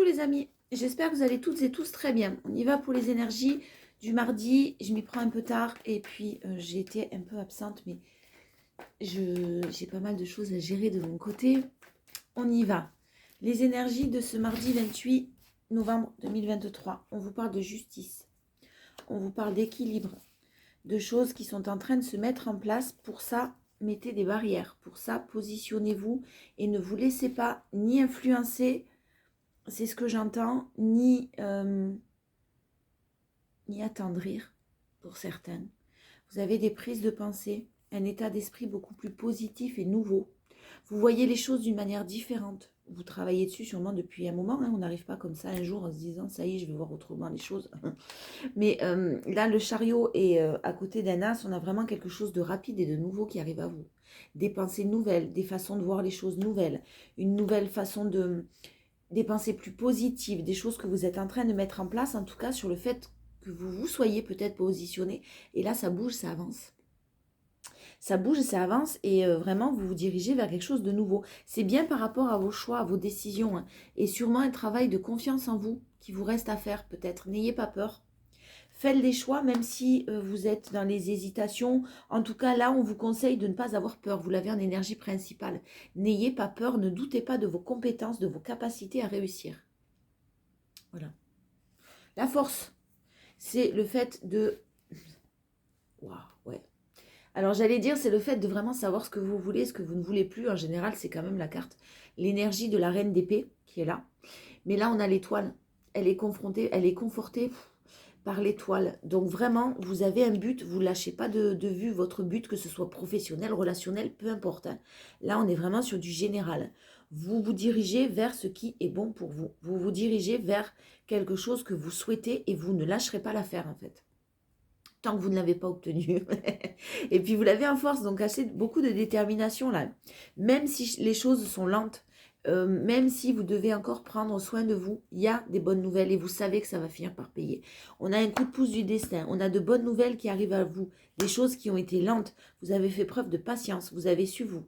you les amis, j'espère que vous allez toutes et tous très bien. On y va pour les énergies du mardi, je m'y prends un peu tard et puis j'ai été un peu absente mais j'ai pas mal de choses à gérer de mon côté. On y va. Les énergies de ce mardi 28 novembre 2023, on vous parle de justice, on vous parle d'équilibre, de choses qui sont en train de se mettre en place. Pour ça, mettez des barrières, pour ça, positionnez-vous et ne vous laissez pas ni influencer, c'est ce que j'entends, ni attendrir pour certaines. Vous avez des prises de pensée, un état d'esprit beaucoup plus positif et nouveau. Vous voyez les choses d'une manière différente. Vous travaillez dessus sûrement depuis un moment. On n'arrive pas comme ça un jour en se disant ça y est, je vais voir autrement les choses. Mais là, le chariot est à côté d'un as. On a vraiment quelque chose de rapide et de nouveau qui arrive à vous. Des pensées nouvelles, des façons de voir les choses nouvelles, une nouvelle façon de... des pensées plus positives, des choses que vous êtes en train de mettre en place, en tout cas sur le fait que vous vous soyez peut-être positionné. Et là, ça bouge, ça avance. Ça bouge, ça avance et vraiment, vous vous dirigez vers quelque chose de nouveau. C'est bien par rapport à vos choix, à vos décisions. Hein, et sûrement un travail de confiance en vous qui vous reste à faire peut-être. N'ayez pas peur. Faites des choix même si vous êtes dans les hésitations. En tout cas, là, on vous conseille de ne pas avoir peur. Vous l'avez en énergie principale. N'ayez pas peur, ne doutez pas de vos compétences, de vos capacités à réussir. Voilà. La force, c'est le fait de... Waouh, ouais. Alors, j'allais dire, c'est le fait de vraiment savoir ce que vous voulez, ce que vous ne voulez plus. En général, c'est quand même la carte. L'énergie de la reine d'épée qui est là. Mais là, on a l'étoile. Elle est confrontée, elle est confortée par l'étoile. Donc vraiment, vous avez un but, vous ne lâchez pas de vue votre but, que ce soit professionnel, relationnel, peu importe. Hein. Là, on est vraiment sur du général. Vous vous dirigez vers ce qui est bon pour vous. Vous vous dirigez vers quelque chose que vous souhaitez et vous ne lâcherez pas l'affaire en fait. Tant que vous ne l'avez pas obtenu. Et puis vous l'avez en force, donc assez beaucoup de détermination là. Même si les choses sont lentes, même si vous devez encore prendre soin de vous, il y a des bonnes nouvelles et vous savez que ça va finir par payer. On a un coup de pouce du destin, on a de bonnes nouvelles qui arrivent à vous, des choses qui ont été lentes. Vous avez fait preuve de patience, vous avez su vous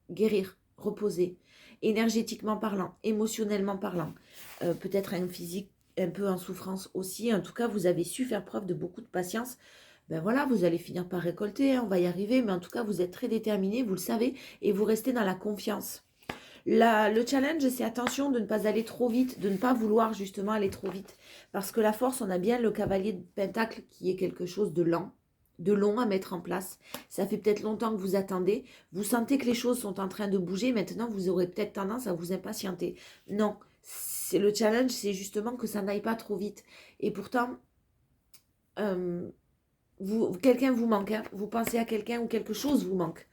guérir, reposer, énergétiquement parlant, émotionnellement parlant, peut-être un physique un peu en souffrance aussi. En tout cas, vous avez su faire preuve de beaucoup de patience. Ben voilà, vous allez finir par récolter, hein, on va y arriver, mais en tout cas, vous êtes très déterminé, vous le savez, et vous restez dans la confiance. Le challenge, c'est attention de ne pas aller trop vite, de ne pas vouloir justement aller trop vite. Parce que la force, on a bien le cavalier de pentacle qui est quelque chose de lent, de long à mettre en place. Ça fait peut-être longtemps que vous attendez. Vous sentez que les choses sont en train de bouger. Maintenant, vous aurez peut-être tendance à vous impatienter. Non, c'est le challenge, c'est justement que ça n'aille pas trop vite. Et pourtant, quelqu'un vous manque. Hein. Vous pensez à quelqu'un ou quelque chose vous manque.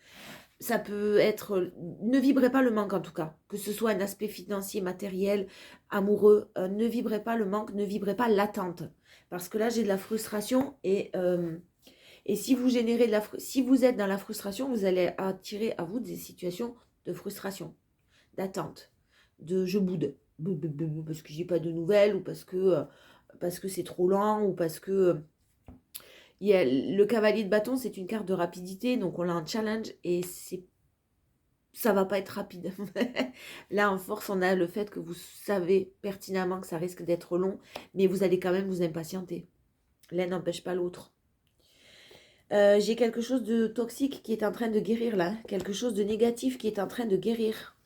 Ça peut être... Ne vibrez pas le manque en tout cas. Que ce soit un aspect financier, matériel, amoureux. Ne vibrez pas le manque, ne vibrez pas l'attente. Parce que là, j'ai de la frustration et si vous générez si vous êtes dans la frustration, vous allez attirer à vous des situations de frustration, d'attente, de je boude, parce que j'ai pas de nouvelles ou parce que c'est trop lent ou parce que le cavalier de bâton, c'est une carte de rapidité, donc on a un challenge et ça va pas être rapide. Là, en force, on a le fait que vous savez pertinemment que ça risque d'être long, mais vous allez quand même vous impatienter. L'un n'empêche pas l'autre. J'ai quelque chose de toxique qui est en train de guérir là. Quelque chose de négatif qui est en train de guérir.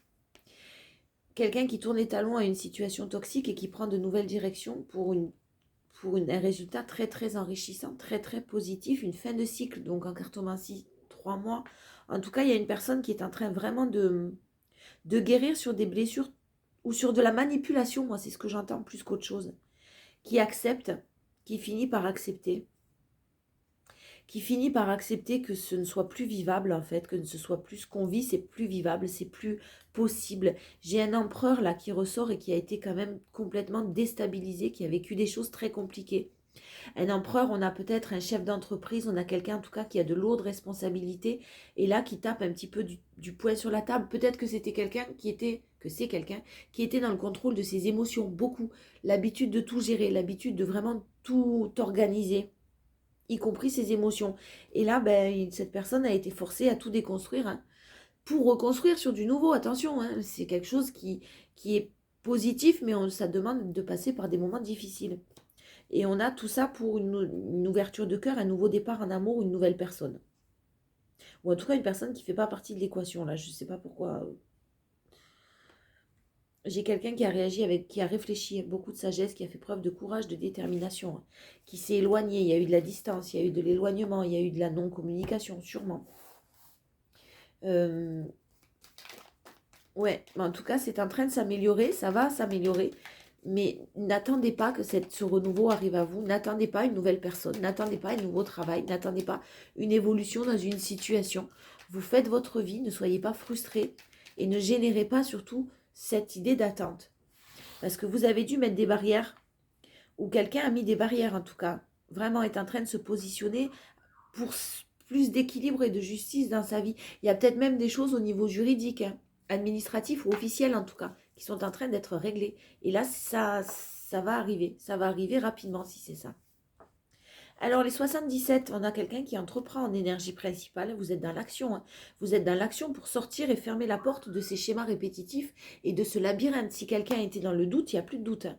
Quelqu'un qui tourne les talons à une situation toxique et qui prend de nouvelles directions pour un résultat très très enrichissant, très très positif, une fin de cycle. Donc en cartomancie, 3 mois. En tout cas, il y a une personne qui est en train vraiment de guérir sur des blessures ou sur de la manipulation. Moi, c'est ce que j'entends plus qu'autre chose. Qui accepte, qui finit par accepter. Qui finit par accepter que ce ne soit plus vivable en fait, que ce soit plus ce qu'on vit, c'est plus vivable, c'est plus possible. J'ai un empereur là qui ressort et qui a été quand même complètement déstabilisé, qui a vécu des choses très compliquées. Un empereur, on a peut-être un chef d'entreprise, on a quelqu'un en tout cas qui a de lourdes responsabilités et là qui tape un petit peu du poing sur la table. Peut-être que c'est quelqu'un qui était dans le contrôle de ses émotions, beaucoup. L'habitude de tout gérer, l'habitude de vraiment tout organiser, y compris ses émotions. Et là, cette personne a été forcée à tout déconstruire hein, pour reconstruire sur du nouveau. Attention, hein, c'est quelque chose qui est positif, mais ça demande de passer par des moments difficiles. Et on a tout ça pour une ouverture de cœur, un nouveau départ en amour, une nouvelle personne. Ou en tout cas une personne qui ne fait pas partie de l'équation, là. Je ne sais pas pourquoi. J'ai quelqu'un qui a réagi qui a réfléchi, beaucoup de sagesse, qui a fait preuve de courage, de détermination, hein, qui s'est éloigné. Il y a eu de la distance, il y a eu de l'éloignement, il y a eu de la non-communication, sûrement. Ouais, mais en tout cas, c'est en train de s'améliorer, ça va s'améliorer. Mais n'attendez pas que ce renouveau arrive à vous. N'attendez pas une nouvelle personne. N'attendez pas un nouveau travail. N'attendez pas une évolution dans une situation. Vous faites votre vie. Ne soyez pas frustrés. Et ne générez pas surtout cette idée d'attente. Parce que vous avez dû mettre des barrières. Ou quelqu'un a mis des barrières en tout cas. Vraiment est en train de se positionner pour plus d'équilibre et de justice dans sa vie. Il y a peut-être même des choses au niveau juridique, hein, administratif ou officiel en tout cas, qui sont en train d'être réglées. Et là, ça va arriver. Ça va arriver rapidement si c'est ça. Alors les 77, on a quelqu'un qui entreprend en énergie principale. Vous êtes dans l'action. Hein. Vous êtes dans l'action pour sortir et fermer la porte de ces schémas répétitifs et de ce labyrinthe. Si quelqu'un était dans le doute, il n'y a plus de doute. Hein.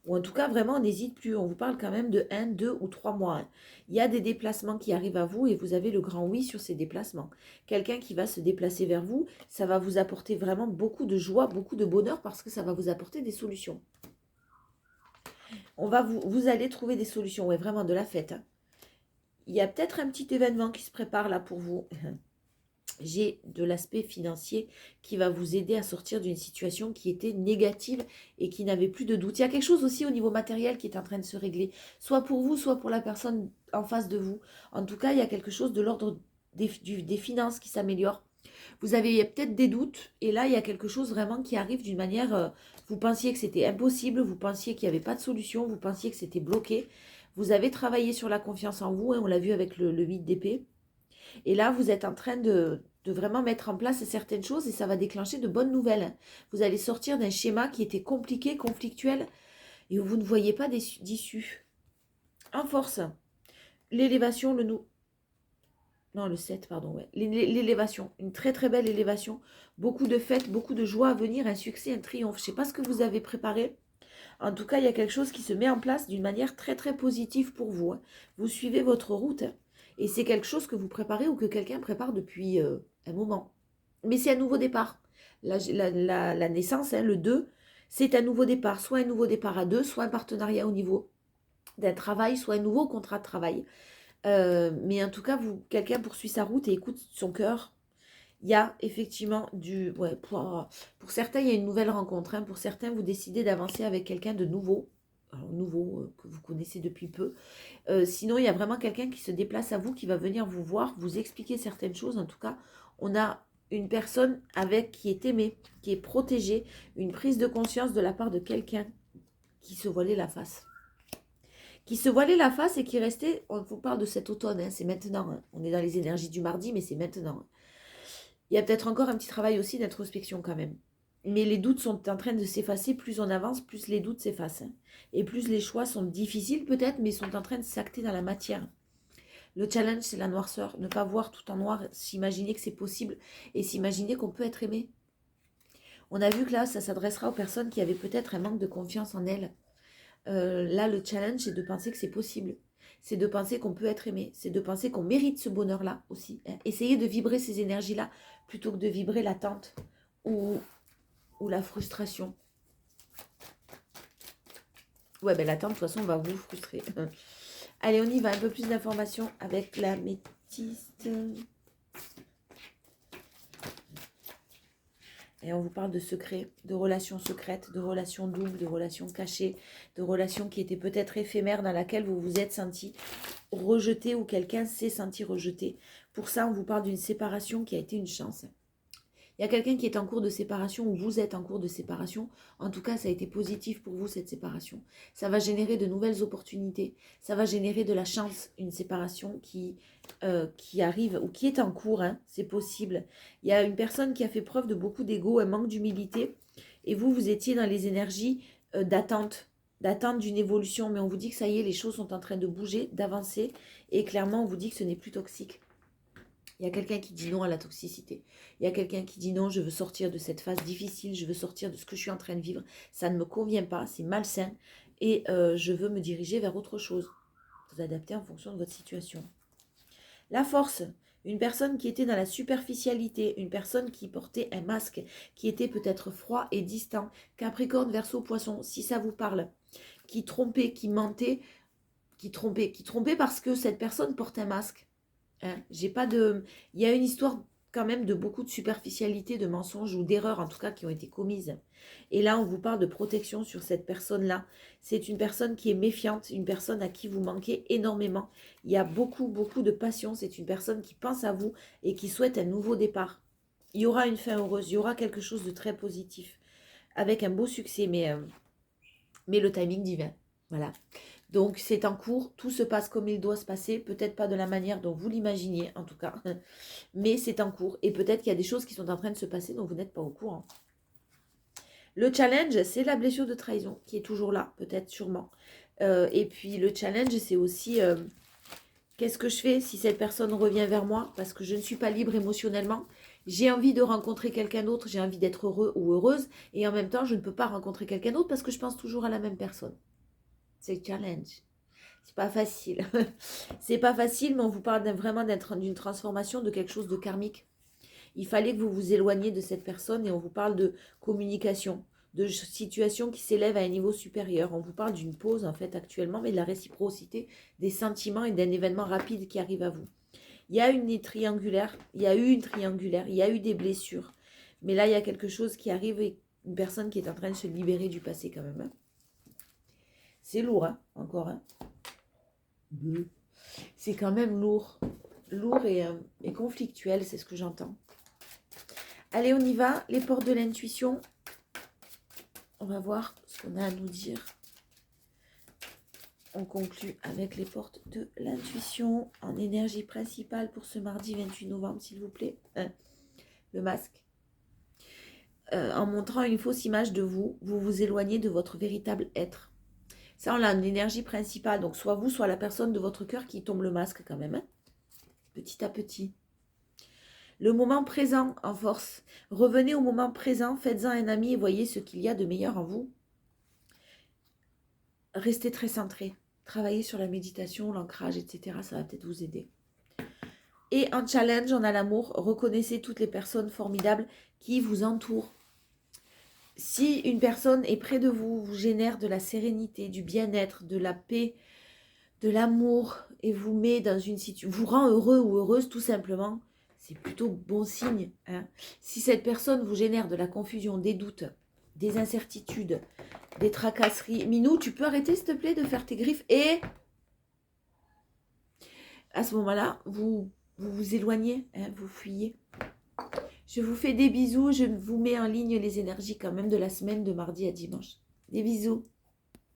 Ou en tout cas, vraiment, on n'hésite plus. On vous parle quand même de 1, 2 ou 3 mois. Hein. Il y a des déplacements qui arrivent à vous et vous avez le grand oui sur ces déplacements. Quelqu'un qui va se déplacer vers vous, ça va vous apporter vraiment beaucoup de joie, beaucoup de bonheur parce que ça va vous apporter des solutions. Vous allez trouver des solutions, ouais, vraiment de la fête. Hein. Il y a peut-être un petit événement qui se prépare là pour vous. J'ai de l'aspect financier qui va vous aider à sortir d'une situation qui était négative et qui n'avait plus de doute. Il y a quelque chose aussi au niveau matériel qui est en train de se régler, soit pour vous, soit pour la personne en face de vous. En tout cas, il y a quelque chose de l'ordre des finances qui s'améliore. Vous avez peut-être des doutes et là, il y a quelque chose vraiment qui arrive d'une manière... vous pensiez que c'était impossible, vous pensiez qu'il n'y avait pas de solution, vous pensiez que c'était bloqué. Vous avez travaillé sur la confiance en vous, hein, on l'a vu avec le 8 d'épée. Et là, vous êtes en train de vraiment mettre en place certaines choses et ça va déclencher de bonnes nouvelles. Vous allez sortir d'un schéma qui était compliqué, conflictuel et où vous ne voyez pas d'issue. En force, l'élévation, le 7, pardon, ouais. L'élévation, une très très belle élévation. Beaucoup de fêtes, beaucoup de joie à venir, un succès, un triomphe. Je ne sais pas ce que vous avez préparé. En tout cas, il y a quelque chose qui se met en place d'une manière très très positive pour vous. Hein. Vous suivez votre route. Hein. Et c'est quelque chose que vous préparez ou que quelqu'un prépare depuis un moment. Mais c'est un nouveau départ. La naissance, hein, le 2, c'est un nouveau départ. Soit un nouveau départ à deux, soit un partenariat au niveau d'un travail, soit un nouveau contrat de travail. Mais en tout cas, quelqu'un poursuit sa route et écoute son cœur. Il y a effectivement Ouais, pour certains, il y a une nouvelle rencontre. Hein. Pour certains, vous décidez d'avancer avec quelqu'un de nouveau. Alors, nouveau, que vous connaissez depuis peu. Sinon, il y a vraiment quelqu'un qui se déplace à vous, qui va venir vous voir, vous expliquer certaines choses. En tout cas, on a une personne qui est aimée, qui est protégée, une prise de conscience de la part de quelqu'un qui se voilait la face. Qui se voilait la face et qui restait, on vous parle de cet automne, hein, c'est maintenant. Hein. On est dans les énergies du mardi, mais c'est maintenant. Hein. Il y a peut-être encore un petit travail aussi d'introspection quand même. Mais les doutes sont en train de s'effacer. Plus on avance, plus les doutes s'effacent. Hein. Et plus les choix sont difficiles peut-être, mais sont en train de s'acter dans la matière. Le challenge, c'est la noirceur. Ne pas voir tout en noir, s'imaginer que c'est possible et s'imaginer qu'on peut être aimé. On a vu que là, ça s'adressera aux personnes qui avaient peut-être un manque de confiance en elles. Là, le challenge, c'est de penser que c'est possible. C'est de penser qu'on peut être aimé. C'est de penser qu'on mérite ce bonheur-là aussi. Hein. Essayez de vibrer ces énergies-là plutôt que de vibrer l'attente ou la frustration. Ouais, ben l'attente, de toute façon, va vous frustrer. Allez, on y va. Un peu plus d'informations avec la métiste. Et on vous parle de secrets, de relations secrètes, de relations doubles, de relations cachées, de relations qui étaient peut-être éphémères dans laquelle vous vous êtes senti rejeté ou quelqu'un s'est senti rejeté. Pour ça, on vous parle d'une séparation qui a été une chance. Il y a quelqu'un qui est en cours de séparation ou vous êtes en cours de séparation. En tout cas, ça a été positif pour vous, cette séparation. Ça va générer de nouvelles opportunités. Ça va générer de la chance, une séparation qui arrive ou qui est en cours. Hein, c'est possible. Il y a une personne qui a fait preuve de beaucoup d'ego, un manque d'humilité. Et vous étiez dans les énergies d'attente d'une évolution. Mais on vous dit que ça y est, les choses sont en train de bouger, d'avancer. Et clairement, on vous dit que ce n'est plus toxique. Il y a quelqu'un qui dit non à la toxicité. Il y a quelqu'un qui dit non, je veux sortir de cette phase difficile, je veux sortir de ce que je suis en train de vivre. Ça ne me convient pas, c'est malsain et je veux me diriger vers autre chose. Vous adaptez en fonction de votre situation. La force, une personne qui était dans la superficialité, une personne qui portait un masque, qui était peut-être froid et distant. Capricorne, Verseau, Poisson, si ça vous parle. Qui trompait, qui mentait, qui trompait parce que cette personne porte un masque. Hein, j'ai pas de... Il y a une histoire quand même de beaucoup de superficialité, de mensonges ou d'erreurs en tout cas qui ont été commises. Et là, on vous parle de protection sur cette personne-là. C'est une personne qui est méfiante, une personne à qui vous manquez énormément. Il y a beaucoup, beaucoup de passion. C'est une personne qui pense à vous et qui souhaite un nouveau départ. Il y aura une fin heureuse, il y aura quelque chose de très positif avec un beau succès, mais le timing divin. Voilà. Donc, c'est en cours, tout se passe comme il doit se passer, peut-être pas de la manière dont vous l'imaginiez, en tout cas, mais c'est en cours, et peut-être qu'il y a des choses qui sont en train de se passer dont vous n'êtes pas au courant. Le challenge, c'est la blessure de trahison, qui est toujours là, peut-être, sûrement. Et puis, le challenge, c'est aussi, qu'est-ce que je fais si cette personne revient vers moi, parce que je ne suis pas libre émotionnellement, j'ai envie de rencontrer quelqu'un d'autre, j'ai envie d'être heureux ou heureuse, et en même temps, je ne peux pas rencontrer quelqu'un d'autre parce que je pense toujours à la même personne. C'est le challenge. C'est pas facile. C'est pas facile, mais on vous parle vraiment d'une transformation de quelque chose de karmique. Il fallait que vous vous éloigniez de cette personne et on vous parle de communication, de situation qui s'élève à un niveau supérieur. On vous parle d'une pause en fait actuellement, mais de la réciprocité des sentiments et d'un événement rapide qui arrive à vous. Il y a une triangulaire, il y a eu une triangulaire, il y a eu des blessures. Mais là, il y a quelque chose qui arrive et une personne qui est en train de se libérer du passé quand même. Hein. C'est lourd, hein, encore. Hein. C'est quand même lourd. Lourd et conflictuel, c'est ce que j'entends. Allez, on y va. Les portes de l'intuition. On va voir ce qu'on a à nous dire. On conclut avec les portes de l'intuition en énergie principale pour ce mardi 28 novembre, s'il vous plaît. Le masque. En montrant une fausse image de vous, vous vous éloignez de votre véritable être. Ça, on a une énergie principale. Donc, soit vous, soit la personne de votre cœur qui tombe le masque quand même. Hein, petit à petit. Le moment présent en force. Revenez au moment présent, faites-en un ami et voyez ce qu'il y a de meilleur en vous. Restez très centré. Travaillez sur la méditation, l'ancrage, etc. Ça va peut-être vous aider. Et en challenge, on a l'amour. Reconnaissez toutes les personnes formidables qui vous entourent. Si une personne est près de vous, vous génère de la sérénité, du bien-être, de la paix, de l'amour et vous met dans une situation, vous rend heureux ou heureuse tout simplement, c'est plutôt bon signe. Hein. Si cette personne vous génère de la confusion, des doutes, des incertitudes, des tracasseries, Minou, tu peux arrêter s'il te plaît de faire tes griffes et à ce moment-là, vous éloignez, hein, vous fuyez. Je vous fais des bisous, je vous mets en ligne les énergies quand même de la semaine de mardi à dimanche. Des bisous.